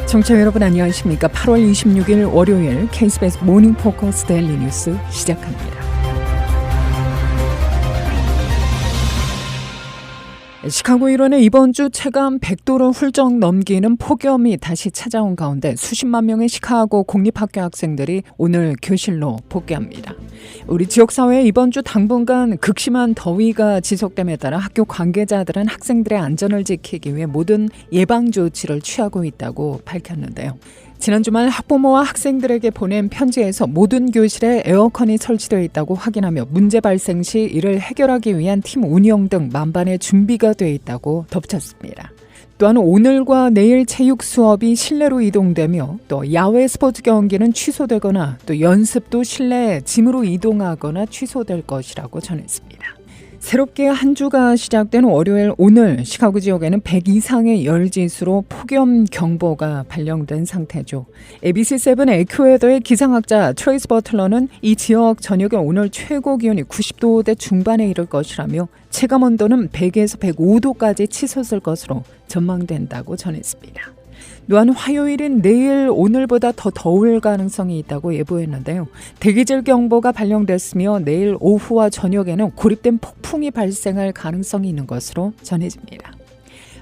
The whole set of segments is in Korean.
청취자 여러분 안녕하십니까? 8월 26일 월요일 KBS 모닝 포커스 데일리 뉴스 시작합니다. 시카고 일원의 이번 주 체감 100도를 훌쩍 넘기는 폭염이 다시 찾아온 가운데 수십만 명의 시카고 공립학교 학생들이 오늘 교실로 복귀합니다. 우리 지역사회에 이번 주 당분간 극심한 더위가 지속됨에 따라 학교 관계자들은 학생들의 안전을 지키기 위해 모든 예방 조치를 취하고 있다고 밝혔는데요. 지난 주말 학부모와 학생들에게 보낸 편지에서 모든 교실에 에어컨이 설치되어 있다고 확인하며 문제 발생 시 이를 해결하기 위한 팀 운영 등 만반의 준비가 되어 있다고 덧붙였습니다. 또한 오늘과 내일 체육 수업이 실내로 이동되며 또 야외 스포츠 경기는 취소되거나 또 연습도 실내 짐으로 이동하거나 취소될 것이라고 전했습니다. 새롭게 한 주가 시작된 월요일 오늘 시카고 지역에는 100 이상의 열지수로 폭염 경보가 발령된 상태죠. ABC7 에큐웨더의 기상학자 트레이스 버틀러는 이 지역 저녁에 오늘 최고 기온이 90도대 중반에 이를 것이라며 체감 온도는 100에서 105도까지 치솟을 것으로 전망된다고 전했습니다. 또한 화요일인 내일 오늘보다 더 더울 가능성이 있다고 예보했는데요. 대기질 경보가 발령됐으며 내일 오후와 저녁에는 고립된 폭풍이 발생할 가능성이 있는 것으로 전해집니다.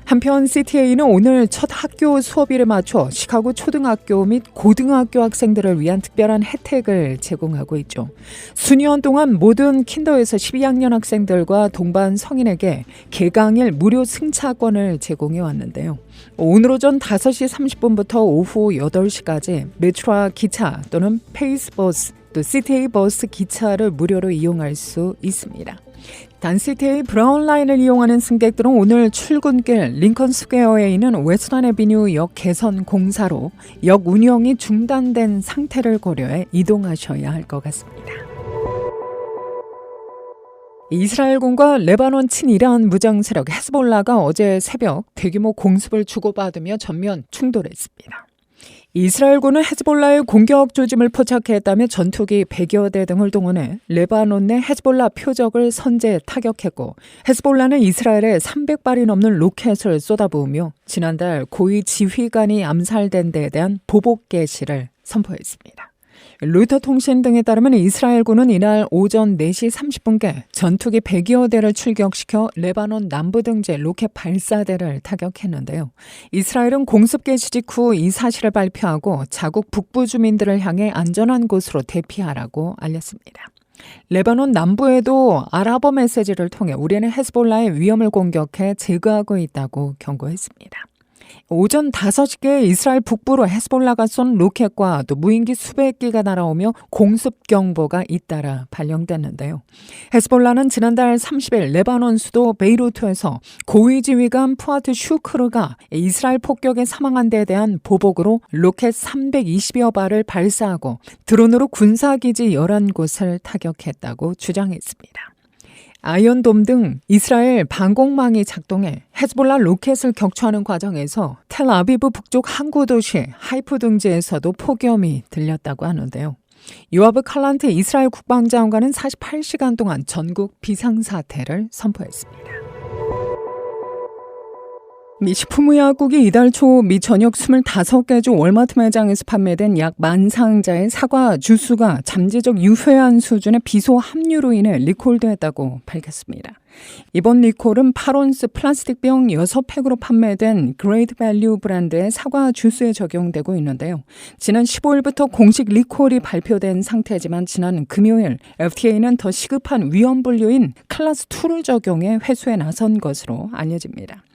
한편 CTA는 오늘 첫 학교 수업일에 맞춰 시카고 초등학교 및 고등학교 학생들을 위한 특별한 혜택을 제공하고 있죠. 수년 동안 모든 킨더에서 12학년 학생들과 동반 성인에게 개강일 무료 승차권을 제공해 왔는데요. 오늘 오전 5시 30분부터 오후 8시까지 메트로 기차 또는 페이스버스 또 CTA 버스 기차를 무료로 이용할 수 있습니다. 단 CTA 브라운 라인을 이용하는 승객들은 오늘 출근길 링컨 스퀘어에 있는 웨스턴 애비뉴 역 개선 공사로 역 운영이 중단된 상태를 고려해 이동하셔야 할 것 같습니다. 이스라엘군과 레바논 친이란 무장 세력 헤즈볼라가 어제 새벽 대규모 공습을 주고받으며 전면 충돌했습니다. 이스라엘군은 헤즈볼라의 공격 조짐을 포착했다며 전투기 100여 대 등을 동원해 레바논 내 헤즈볼라 표적을 선제 타격했고 헤즈볼라는 이스라엘에 300발이 넘는 로켓을 쏟아부으며 지난달 고위 지휘관이 암살된 데에 대한 보복 개시를 선포했습니다. 로이터 통신 등에 따르면 이스라엘군은 이날 오전 4시 30분께 전투기 100여 대를 출격시켜 레바논 남부 등지 로켓 발사대를 타격했는데요. 이스라엘은 공습 개시 직후 이 사실을 발표하고 자국 북부 주민들을 향해 안전한 곳으로 대피하라고 알렸습니다. 레바논 남부에도 아랍어 메시지를 통해 우리는 헤즈볼라의 위험을 공격해 제거하고 있다고 경고했습니다. 오전 5시께 이스라엘 북부로 헤즈볼라가 쏜 로켓과 또 무인기 수백 기가 날아오며 공습 경보가 잇따라 발령됐는데요. 헤즈볼라는 지난달 30일 레바논 수도 베이루트에서 고위 지휘관 푸아트 슈크르가 이스라엘 폭격에 사망한 데에 대한 보복으로 로켓 320여 발을 발사하고 드론으로 군사기지 11곳을 타격했다고 주장했습니다. 아이언돔 등 이스라엘 방공망이 작동해 헤즈볼라 로켓을 격추하는 과정에서 텔아비브 북쪽 항구 도시 하이프 등지에서도 폭염이 들렸다고 하는데요. 요아브 칼란트 이스라엘 국방장관은 48시간 동안 전국 비상사태를 선포했습니다. 미 식품의약국이 이달 초 미 전역 25개 주 월마트 매장에서 판매된 약 10,000상자의 사과 주스가 잠재적 유해한 수준의 비소 함유로 인해 리콜됐다고 밝혔습니다. 이번 리콜은 8온스 플라스틱병 6팩으로 판매된 그레이트 밸류 브랜드의 사과 주스에 적용되고 있는데요. 지난 15일부터 공식 리콜이 발표된 상태지만 지난 금요일 FDA는 더 시급한 위험 분류인 클래스 2를 적용해 회수에 나선 것으로 알려집니다.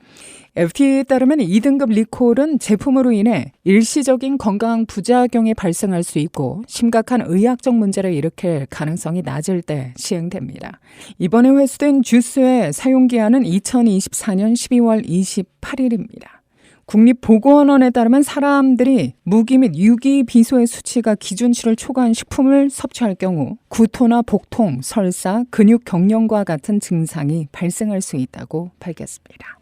FDA에 따르면 2등급 리콜은 제품으로 인해 일시적인 건강 부작용이 발생할 수 있고 심각한 의학적 문제를 일으킬 가능성이 낮을 때 시행됩니다. 이번에 회수된 주스의 사용기한은 2024년 12월 28일입니다. 국립보건원에 따르면 사람들이 무기 및 유기 비소의 수치가 기준치를 초과한 식품을 섭취할 경우 구토나 복통, 설사, 근육 경련과 같은 증상이 발생할 수 있다고 밝혔습니다.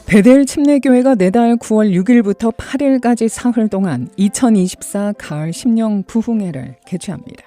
베델 침례교회가 내달 9월 6일부터 8일까지 사흘 동안 2024 가을 심령 부흥회를 개최합니다.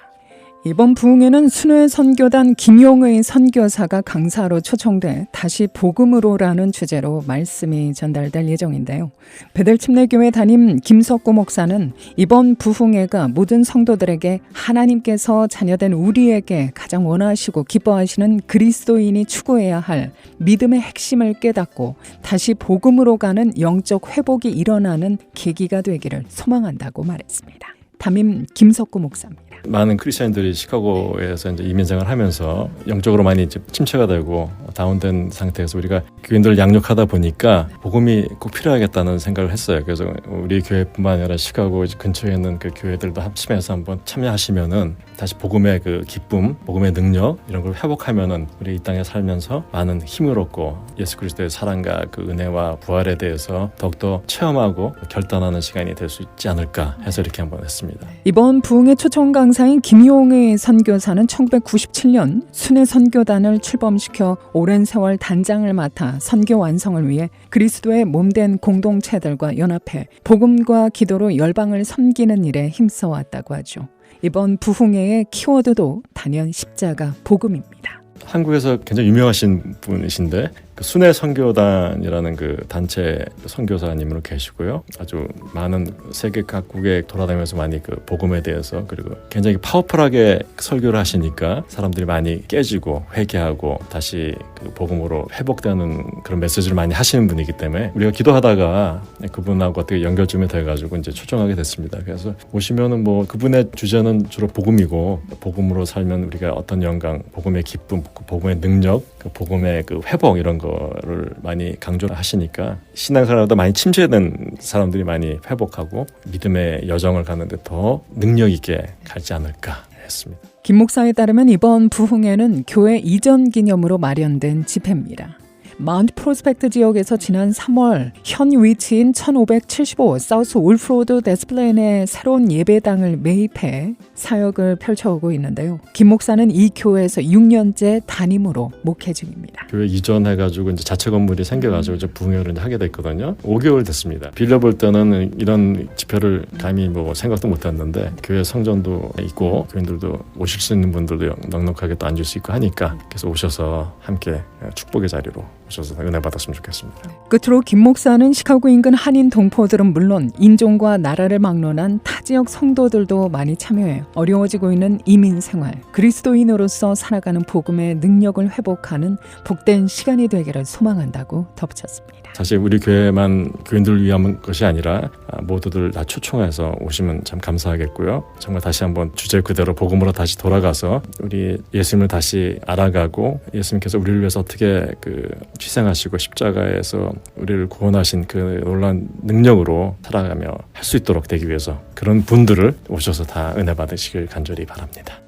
이번 부흥회는 순회 선교단 김용의 선교사가 강사로 초청돼 다시 복음으로라는 주제로 말씀이 전달될 예정인데요. 베델침례교회 담임 김석구 목사는 이번 부흥회가 모든 성도들에게 하나님께서 자녀된 우리에게 가장 원하시고 기뻐하시는 그리스도인이 추구해야 할 믿음의 핵심을 깨닫고 다시 복음으로 가는 영적 회복이 일어나는 계기가 되기를 소망한다고 말했습니다. 담임 김석구 목사입니다. 많은 크리스천들이 시카고에서 이제 이민생활을 하면서 영적으로 많이 이제 침체가 되고 다운된 상태에서 우리가 교인들을 양육하다 보니까 복음이 꼭 필요하겠다는 생각을 했어요. 그래서 우리 교회뿐만 아니라 시카고 근처에 있는 그 교회들도 합심해서 한번 참여하시면은 다시 복음의 그 기쁨, 복음의 능력 이런 걸 회복하면은 우리 이 땅에 살면서 많은 힘을 얻고 예수 그리스도의 사랑과 그 은혜와 부활에 대해서 더욱더 체험하고 결단하는 시간이 될 수 있지 않을까 해서 이렇게 한번 했습니다. 이번 부흥회 초청 강사인 김용의 선교사는 1997년 순회 선교단을 출범시켜 오랜 세월 단장을 맡아 선교 완성을 위해 그리스도의 몸된 공동체들과 연합해 복음과 기도로 열방을 섬기는 일에 힘써왔다고 하죠. 이번 부흥회의 키워드도 단연 십자가 복음입니다. 한국에서 굉장히 유명하신 분이신데 그 순회 선교단이라는 그 단체 선교사님으로 계시고요. 아주 많은 세계 각국에 돌아다니면서 많이 그 복음에 대해서 그리고 굉장히 파워풀하게 설교를 하시니까 사람들이 많이 깨지고 회개하고 다시 그 복음으로 회복되는 그런 메시지를 많이 하시는 분이기 때문에 우리가 기도하다가 그분하고 어떻게 연결점이 돼가지고 이제 초청하게 됐습니다. 그래서 오시면은 뭐 그분의 주제는 주로 복음이고 복음으로 살면 우리가 어떤 영광, 복음의 기쁨, 복음의 능력, 그 복음의 그 회복 이런 거를 많이 강조를 하시니까 신앙생활보다 많이 침체된 사람들이 많이 회복하고 믿음의 여정을 가는데 더 능력 있게 가지 않을까 했습니다. 김 목사에 따르면 이번 부흥회는 교회 이전 기념으로 마련된 집회입니다. 마운트 프로스펙트 지역에서 지난 3월 현 위치인 1575 사우스 울프로드 데스플레인의 새로운 예배당을 매입해 사역을 펼쳐오고 있는데요. 김 목사는 이 교회에서 6년째 담임으로 목회 중입니다. 교회 이전해가지고 이제 자체 건물이 생겨가지고 이제 부흥회를 이제 하게 됐거든요. 5개월 됐습니다. 빌려볼 때는 이런 집회를 감히 뭐 생각도 못했는데 교회 성전도 있고 교인들도 오실 수 있는 분들도 넉넉하게 또 앉을 수 있고 하니까 그래서 오셔서 함께 축복의 자리로 오셔서 은혜 받았으면 좋겠습니다. 끝으로 김 목사는 시카고 인근 한인 동포들은 물론 인종과 나라를 막론한 타 지역 성도들도 많이 참여해 어려워지고 있는 이민 생활, 그리스도인으로서 살아가는 복음의 능력을 회복하는 복된 시간이 되기를 소망한다고 덧붙였습니다. 사실 우리 교회만 교인들을 위한 것이 아니라 모두들 다 초청해서 오시면 참 감사하겠고요. 정말 다시 한번 주제 그대로 복음으로 다시 돌아가서 우리 예수님을 다시 알아가고 예수님께서 우리를 위해서 어떻게 그 희생하시고 십자가에서 우리를 구원하신 그 놀라운 능력으로 살아가며 할 수 있도록 되기 위해서 그런 분들을 오셔서 다 은혜 받으시길 간절히 바랍니다.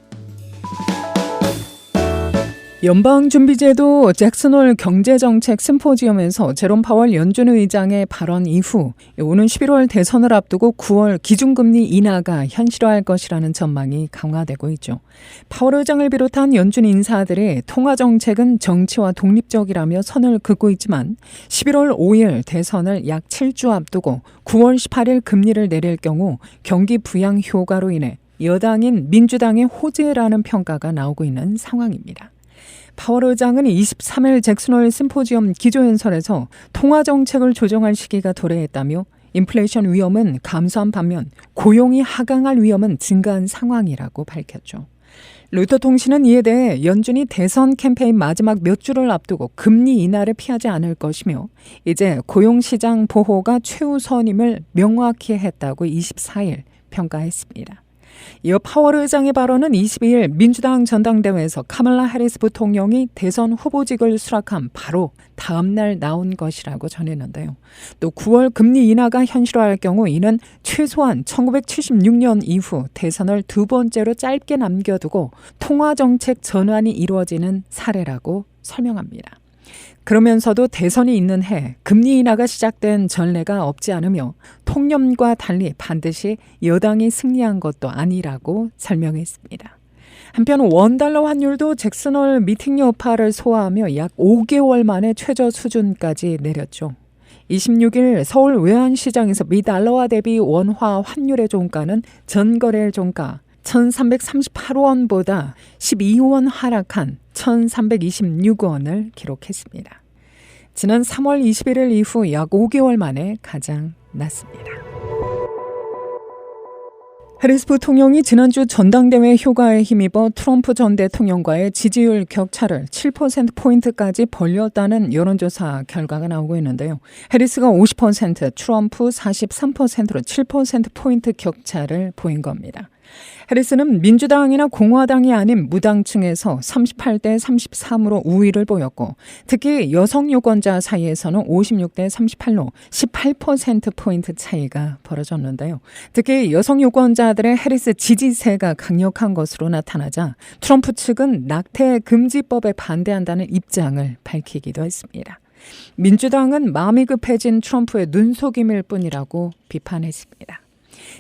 연방준비제도 잭슨홀 경제정책 심포지엄에서 제롬 파월 연준 의장의 발언 이후 오는 11월 대선을 앞두고 9월 기준금리 인하가 현실화할 것이라는 전망이 강화되고 있죠. 파월 의장을 비롯한 연준 인사들이 통화정책은 정치와 독립적이라며 선을 긋고 있지만 11월 5일 대선을 약 7주 앞두고 9월 18일 금리를 내릴 경우 경기 부양 효과로 인해 여당인 민주당의 호재라는 평가가 나오고 있는 상황입니다. 파월 의장은 23일 잭슨홀 심포지엄 기조연설에서 통화정책을 조정할 시기가 도래했다며 인플레이션 위험은 감소한 반면 고용이 하강할 위험은 증가한 상황이라고 밝혔죠. 로이터 통신은 이에 대해 연준이 대선 캠페인 마지막 몇 주를 앞두고 금리 인하를 피하지 않을 것이며 이제 고용시장 보호가 최우선임을 명확히 했다고 24일 평가했습니다. 이어 파월 의장의 발언은 22일 민주당 전당대회에서 카말라 해리스 부통령이 대선 후보직을 수락한 바로 다음 날 나온 것이라고 전했는데요. 또 9월 금리 인하가 현실화할 경우 이는 최소한 1976년 이후 대선을 두 번째로 짧게 남겨두고 통화정책 전환이 이루어지는 사례라고 설명합니다. 그러면서도 대선이 있는 해 금리 인하가 시작된 전례가 없지 않으며 통념과 달리 반드시 여당이 승리한 것도 아니라고 설명했습니다. 한편 원달러 환율도 잭슨홀 미팅 여파를 소화하며 약 5개월 만에 최저 수준까지 내렸죠. 26일 서울 외환시장에서 미 달러화 대비 원화 환율의 종가는 전거래일 종가 1,338원보다 12원 하락한 1,326원을 기록했습니다. 지난 3월 21일 이후 약 5개월 만에 가장 낮습니다. 해리스 부통령이 지난주 전당대회 효과에 힘입어 트럼프 전 대통령과의 지지율 격차를 7%포인트까지 벌렸다는 여론조사 결과가 나오고 있는데요. 해리스가 50%, 트럼프 43%로 7%포인트 격차를 보인 겁니다. 해리스는 민주당이나 공화당이 아닌 무당층에서 38대 33으로 우위를 보였고 특히 여성 유권자 사이에서는 56대 38로 18%포인트 차이가 벌어졌는데요. 특히 여성 유권자들의 해리스 지지세가 강력한 것으로 나타나자 트럼프 측은 낙태 금지법에 반대한다는 입장을 밝히기도 했습니다. 민주당은 마음이 급해진 트럼프의 눈속임일 뿐이라고 비판했습니다.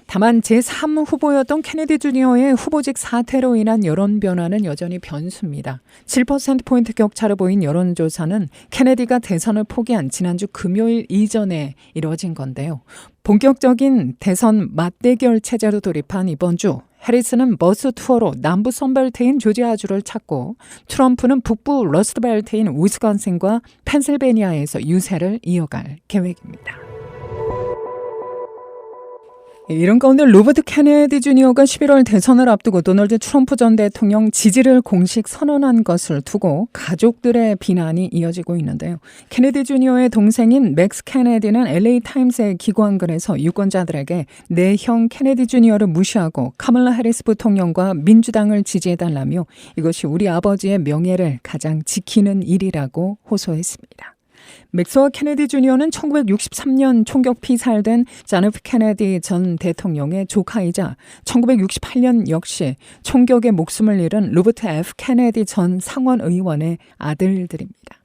다만 제3후보였던 케네디 주니어의 후보직 사퇴로 인한 여론 변화는 여전히 변수입니다. 7%포인트 격차를 보인 여론조사는 케네디가 대선을 포기한 지난주 금요일 이전에 이뤄진 건데요. 본격적인 대선 맞대결 체제로 돌입한 이번 주 해리스는 버스 투어로 남부 선벨트인 조지아주를 찾고 트럼프는 북부 러스트벨트인 위스콘신과 펜실베니아에서 유세를 이어갈 계획입니다. 이런 가운데 로버트 케네디 주니어가 11월 대선을 앞두고 도널드 트럼프 전 대통령 지지를 공식 선언한 것을 두고 가족들의 비난이 이어지고 있는데요. 케네디 주니어의 동생인 맥스 케네디는 LA 타임스의 기고한글에서 유권자들에게 내 형 케네디 주니어를 무시하고 카멀라 해리스 부통령과 민주당을 지지해달라며 이것이 우리 아버지의 명예를 가장 지키는 일이라고 호소했습니다. 맥스와 케네디 주니어는 1963년 총격 피살된 존 F 케네디 전 대통령의 조카이자 1968년 역시 총격에 목숨을 잃은 로버트 F 케네디 전 상원 의원의 아들들입니다.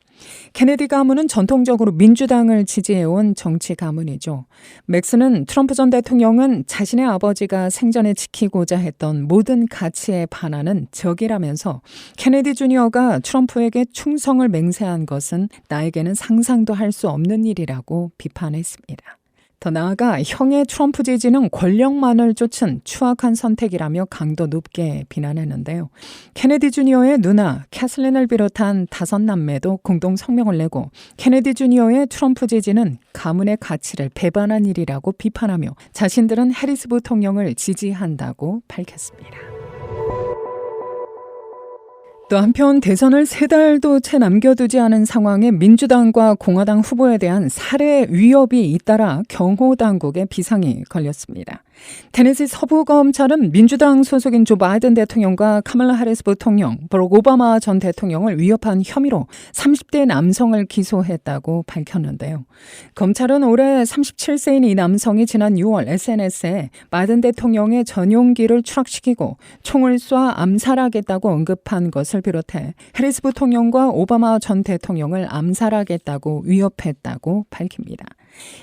케네디 가문은 전통적으로 민주당을 지지해온 정치 가문이죠. 맥스는 트럼프 전 대통령은 자신의 아버지가 생전에 지키고자 했던 모든 가치에 반하는 적이라면서 케네디 주니어가 트럼프에게 충성을 맹세한 것은 나에게는 상상도 할 수 없는 일이라고 비판했습니다. 더 나아가 형의 트럼프 지지는 권력만을 쫓은 추악한 선택이라며 강도 높게 비난했는데요. 케네디 주니어의 누나 캐슬린을 비롯한 5남매도 공동 성명을 내고 케네디 주니어의 트럼프 지지는 가문의 가치를 배반한 일이라고 비판하며 자신들은 해리스 부통령을 지지한다고 밝혔습니다. 또 한편 대선을 3달도 채 남겨두지 않은 상황에 민주당과 공화당 후보에 대한 살해 위협이 잇따라 경호당국의 비상이 걸렸습니다. 테네시 서부검찰은 민주당 소속인 조 바이든 대통령과 카멀라 해리스 부통령, 버락 오바마 전 대통령을 위협한 혐의로 30대 남성을 기소했다고 밝혔는데요. 검찰은 올해 37세인 이 남성이 지난 6월 SNS에 바이든 대통령의 전용기를 추락시키고 총을 쏴 암살하겠다고 언급한 것을 비롯해 해리스 부통령과 오바마 전 대통령을 암살하겠다고 위협했다고 밝힙니다.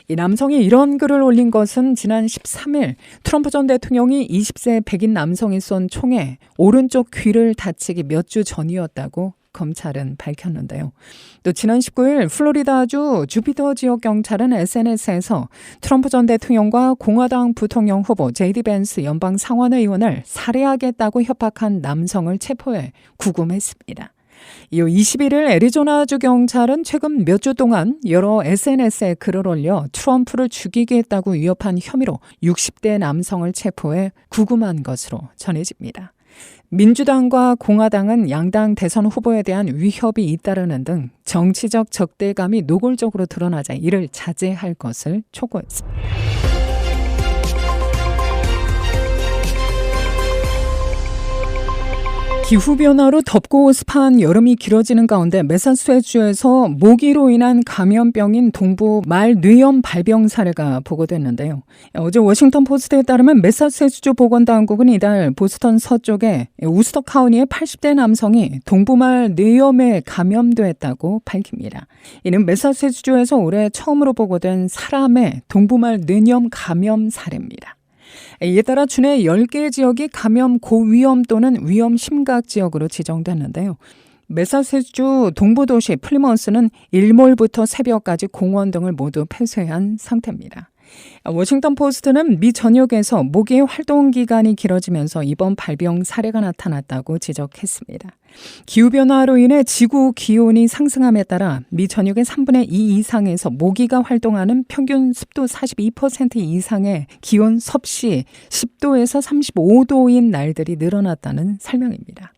이 남성이 이런 글을 올린 것은 지난 13일 트럼프 전 대통령이 20세 백인 남성이 쏜 총에 오른쪽 귀를 다치기 몇 주 전이었다고 검찰은 밝혔는데요. 또 지난 19일 플로리다주 주피터 지역 경찰은 SNS에서 트럼프 전 대통령과 공화당 부통령 후보 JD 벤스 연방 상원의원을 살해하겠다고 협박한 남성을 체포해 구금했습니다. 이후 21일 애리조나주 경찰은 최근 몇 주 동안 여러 SNS에 글을 올려 트럼프를 죽이겠다고 위협한 혐의로 60대 남성을 체포해 구금한 것으로 전해집니다. 민주당과 공화당은 양당 대선 후보에 대한 위협이 잇따르는 등 정치적 적대감이 노골적으로 드러나자 이를 자제할 것을 촉구했습니다. 기후변화로 덥고 습한 여름이 길어지는 가운데 매사추세츠주에서 모기로 인한 감염병인 동부 말 뇌염 발병 사례가 보고됐는데요. 어제 워싱턴 포스트에 따르면 매사추세츠주 보건당국은 이달 보스턴 서쪽의 우스터 카운티의 80대 남성이 동부말 뇌염에 감염됐다고 밝힙니다. 이는 매사추세츠주에서 올해 처음으로 보고된 사람의 동부말 뇌염 감염 사례입니다. 이에 따라 주내 10개 지역이 감염 고위험 또는 위험 심각 지역으로 지정됐는데요. 매사추세츠주 동부도시 플리먼스는 일몰부터 새벽까지 공원 등을 모두 폐쇄한 상태입니다. 워싱턴 포스트는 미 전역에서 모기의 활동 기간이 길어지면서 이번 발병 사례가 나타났다고 지적했습니다. 기후변화로 인해 지구 기온이 상승함에 따라 미 전역의 3분의 2 이상에서 모기가 활동하는 평균 습도 42% 이상의 기온 섭씨 10도에서 35도인 날들이 늘어났다는 설명입니다.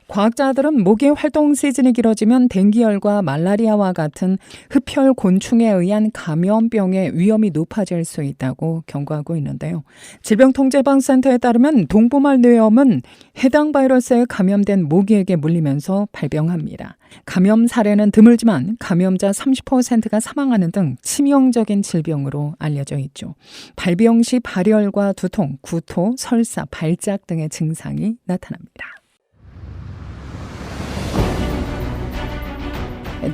과학자들은 모기의 활동 시즌이 길어지면 댕기열과 말라리아와 같은 흡혈 곤충에 의한 감염병의 위험이 높아질 수 있다고 경고하고 있는데요. 질병통제예방센터에 따르면 동포말 뇌염은 해당 바이러스에 감염된 모기에게 물리면서 발병합니다. 감염 사례는 드물지만 감염자 30%가 사망하는 등 치명적인 질병으로 알려져 있죠. 발병 시 발열과 두통, 구토, 설사, 발작 등의 증상이 나타납니다.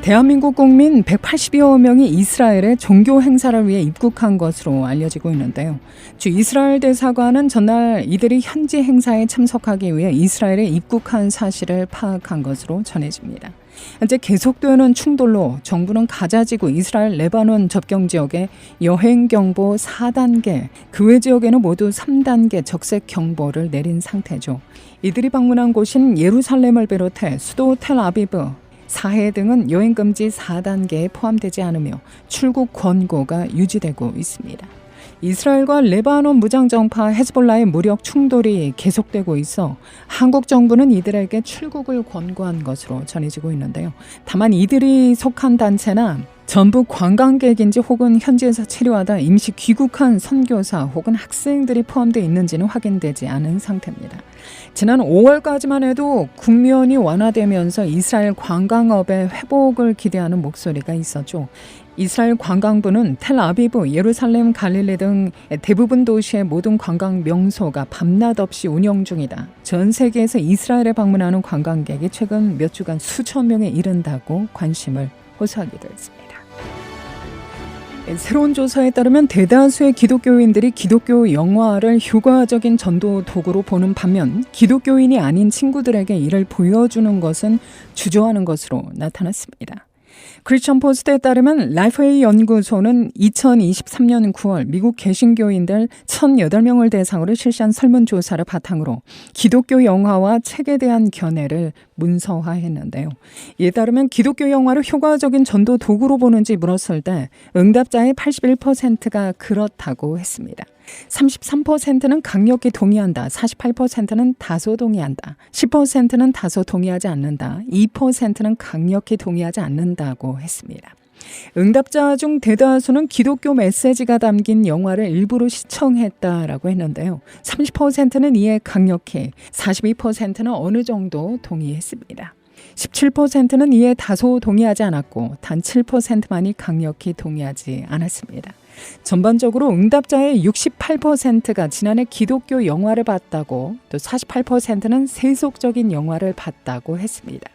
대한민국 국민 180여 명이 이스라엘에 종교 행사를 위해 입국한 것으로 알려지고 있는데요. 주 이스라엘 대사관은 전날 이들이 현지 행사에 참석하기 위해 이스라엘에 입국한 사실을 파악한 것으로 전해집니다. 현재 계속되는 충돌로 정부는 가자지구 이스라엘 레바논 접경 지역에 여행경보 4단계, 그 외 지역에는 모두 3단계 적색 경보를 내린 상태죠. 이들이 방문한 곳인 예루살렘을 비롯해 수도 텔아비브, 사해 등은 여행금지 4단계에 포함되지 않으며 출국 권고가 유지되고 있습니다. 이스라엘과 레바논 무장정파 헤즈볼라의 무력 충돌이 계속되고 있어 한국 정부는 이들에게 출국을 권고한 것으로 전해지고 있는데요. 다만 이들이 속한 단체나 전부 관광객인지 혹은 현지에서 체류하다 임시 귀국한 선교사 혹은 학생들이 포함되어 있는지는 확인되지 않은 상태입니다. 지난 5월까지만 해도 국면이 완화되면서 이스라엘 관광업의 회복을 기대하는 목소리가 있었죠. 이스라엘 관광부는 텔아비브, 예루살렘, 갈릴리 등 대부분 도시의 모든 관광 명소가 밤낮 없이 운영 중이다. 전 세계에서 이스라엘에 방문하는 관광객이 최근 몇 주간 수천 명에 이른다고 관심을 호소하기도 했습니다. 새로운 조사에 따르면 대다수의 기독교인들이 기독교 영화를 효과적인 전도 도구로 보는 반면 기독교인이 아닌 친구들에게 이를 보여주는 것은 주저하는 것으로 나타났습니다. 크리스천 포스트에 따르면 라이프웨이 연구소는 2023년 9월 미국 개신교인들 1,008명을 대상으로 실시한 설문조사를 바탕으로 기독교 영화와 책에 대한 견해를 문서화했는데요. 이에 따르면 기독교 영화를 효과적인 전도 도구로 보는지 물었을 때 응답자의 81%가 그렇다고 했습니다. 33%는 강력히 동의한다, 48%는 다소 동의한다, 10%는 다소 동의하지 않는다, 2%는 강력히 동의하지 않는다고 했습니다. 응답자 중 대다수는 기독교 메시지가 담긴 영화를 일부러 시청했다라고 했는데요. 30%는 이에 강력히, 42%는 어느 정도 동의했습니다. 17%는 이에 다소 동의하지 않았고 단 7%만이 강력히 동의하지 않았습니다. 전반적으로 응답자의 68%가 지난해 기독교 영화를 봤다고, 또 48%는 세속적인 영화를 봤다고 했습니다.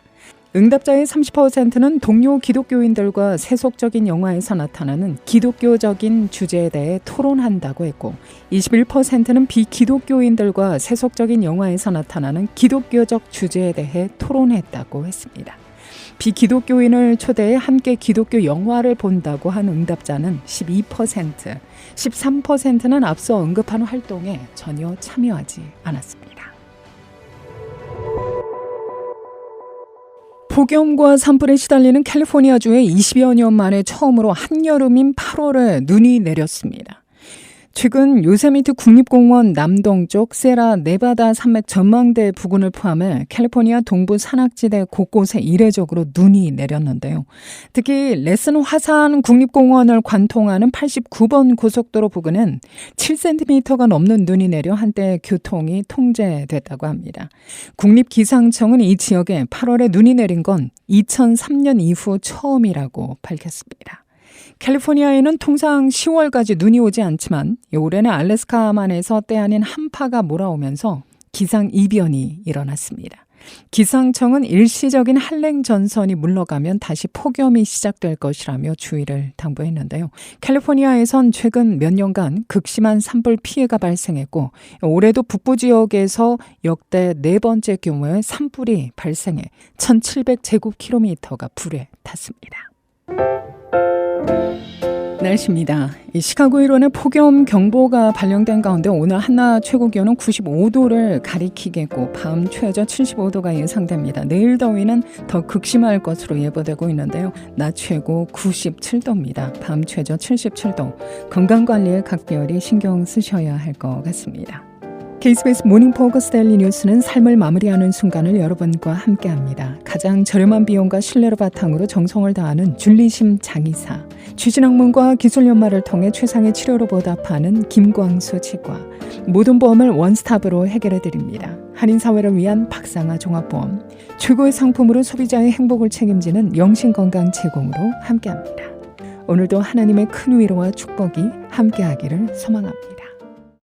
응답자의 30%는 동료 기독교인들과 세속적인 영화에서 나타나는 기독교적인 주제에 대해 토론한다고 했고 21%는 비기독교인들과 세속적인 영화에서 나타나는 기독교적 주제에 대해 토론했다고 했습니다. 비기독교인을 초대해 함께 기독교 영화를 본다고 한 응답자는 12%, 13%는 앞서 언급한 활동에 전혀 참여하지 않았습니다. 폭염과 산불에 시달리는 캘리포니아주에 20여 년 만에 처음으로 한여름인 8월에 눈이 내렸습니다. 최근 요세미티 국립공원 남동쪽 세라 네바다 산맥 전망대 부근을 포함해 캘리포니아 동부 산악지대 곳곳에 이례적으로 눈이 내렸는데요. 특히 레슨 화산 국립공원을 관통하는 89번 고속도로 부근은 7cm가 넘는 눈이 내려 한때 교통이 통제됐다고 합니다. 국립기상청은 이 지역에 8월에 눈이 내린 건 2003년 이후 처음이라고 밝혔습니다. 캘리포니아에는 통상 10월까지 눈이 오지 않지만 올해는 알래스카만에서 때 아닌 한파가 몰아오면서 기상이변이 일어났습니다. 기상청은 일시적인 한랭 전선이 물러가면 다시 폭염이 시작될 것이라며 주의를 당부했는데요. 캘리포니아에선 최근 몇 년간 극심한 산불 피해가 발생했고 올해도 북부 지역에서 역대 4번째 규모의 산불이 발생해 1,700제곱킬로미터가 불에 탔습니다. 날씨입니다. 이 시카고 일원에 폭염 경보가 발령된 가운데 오늘 한낮 최고 기온은 95도를 가리키겠고 밤 최저 75도가 예상됩니다. 내일 더위는 더 극심할 것으로 예보되고 있는데요. 낮 최고 97도입니다. 밤 최저 77도. 건강관리에 각별히 신경 쓰셔야 할 것 같습니다. KBS 모닝 포커스 데일리 뉴스는 삶을 마무리하는 순간을 여러분과 함께합니다. 가장 저렴한 비용과 신뢰를 바탕으로 정성을 다하는 줄리심 장의사, 추진학문과 기술 연마를 통해 최상의 치료로 보답하는 김광수 치과, 모든 보험을 원스톱으로 해결해드립니다. 한인사회를 위한 박상아 종합보험, 최고의 상품으로 소비자의 행복을 책임지는 영신건강 제공으로 함께합니다. 오늘도 하나님의 큰 위로와 축복이 함께하기를 소망합니다.